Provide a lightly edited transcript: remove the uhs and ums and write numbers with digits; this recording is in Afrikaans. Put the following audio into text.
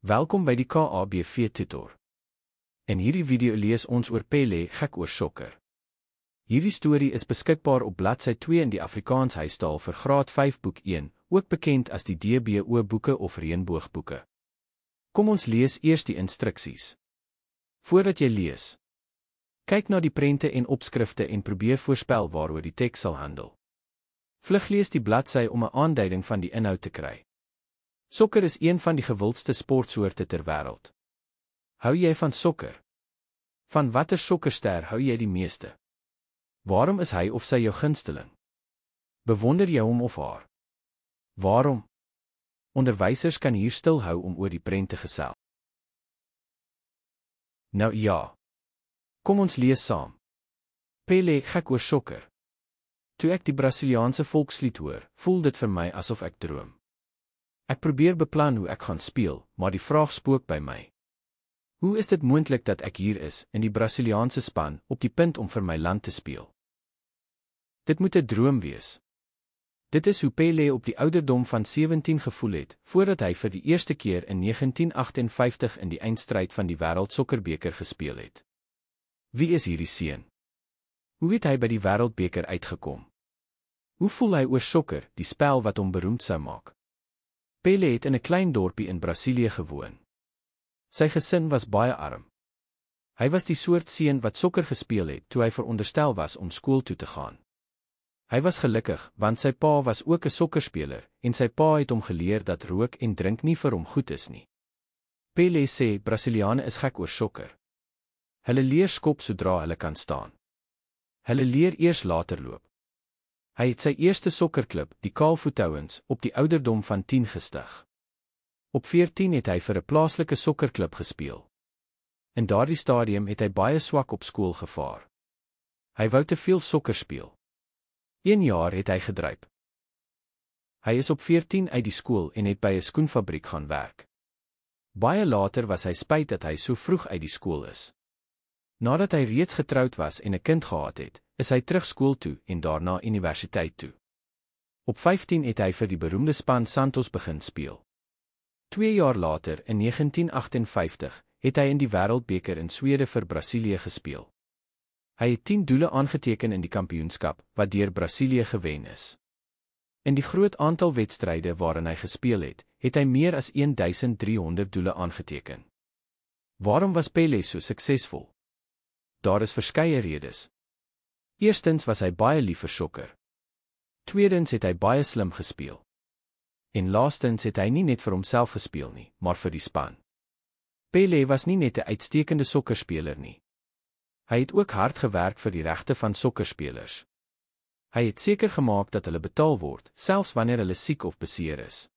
Welkom by die KABV Tutor. In hierdie video lees ons oor Pelé gek oor sokker. Hierdie storie is beskikbaar op bladsy 2 in die Afrikaans huistaal vir graad 5 boek 1, ook bekend as die DBO boeke of reënboogboeke. Kom ons lees eers die instruksies. Voordat jy lees, kyk na die prente en opskrifte en probeer voorspel waaroor die teks sal handel. Vlug lees die bladsy om 'n aanduiding van die inhoud te kry. Sokker is een van die gewildste sportsoorte ter wêreld. Hou jy van sokker? Van watter sokkerster hou jy die meeste? Waarom is hy of sy jou gunsteling? Bewonder jy hom of haar? Waarom? Onderwysers kan hier stil hou om oor die prent te gesels. Nou ja. Kom ons lees saam. Pelé gek oor sokker. Toe ek die Brasiliaanse volkslied hoor, voel dit vir my asof ek droom. Ek probeer beplan hoe ek gaan speel, maar die vraag spook by my. Hoe is dit moontlik dat ek hier is, in die Brasiliaanse span, op die punt om vir my land te speel? Dit moet 'n droom wees. Dit is hoe Pelé op die ouderdom van 17 gevoel het, voordat hy vir die eerste keer in 1958 in die eindstryd van die Wêreldsokkerbeker gespeel het. Wie is hierdie seun? Hoe het hy by die Wêreldbeker uitgekom? Hoe voel hy oor sokker, die spel wat hom beroemd sou maak? Pelé het in 'n klein dorpie in Brasilië gewoon. Sy gesin was baie arm. Hy was die soort seun wat sokker gespeel het toe hy veronderstel was om skool toe te gaan. Hy was gelukkig, want sy pa was ook 'n sokkerspeler, en sy pa het hom geleer dat rook en drink nie vir hom goed is nie. Pelé sê Brasiliane is gek oor sokker. Hulle leer skop sodra hulle kan staan. Hulle leer eers later loop. Hy het sy eerste sokkerklub, die Kaalvoetouens, op die ouderdom van 10 gestig. Op 14 het hy vir 'n plaaslike sokkerklub gespeel. In daardie stadium het hy baie swak op skool gevaar. Hy wou te veel sokker speel. 1 jaar het hy gedryp. Hy is op 14 uit die skool en het by 'n skoenfabriek gaan werk. Baie later was hy spyt dat hy so vroeg uit die skool is. Nadat hy reeds getroud was en 'n kind gehad het, is hy terug skool toe en daarna universiteit toe. Op 15 het hy vir die beroemde span Santos begin speel. 2 jaar later, in 1958, het hy in die Wêreldbeker in Swede vir Brasilië gespeel. Hy het 10 doele aangeteken in die kampioenskap, wat deur Brasilië gewen is. In die groot aantal wedstryde waarin hy gespeel het, het hy meer as 1300 doele aangeteken. Waarom was Pelé so suksesvol? Daar is verskeie redes. Eerstens was hy baie lief vir sokker. Tweedens het hy baie slim gespeel. En laastens het hy nie net vir homself gespeel nie, maar vir die span. Pelé was nie net 'n uitstekende sokkerspeler nie. Hy het ook hard gewerk vir die regte van sokkerspelers. Hy het seker gemaak dat hulle betaal word, selfs wanneer hulle siek of beseer is.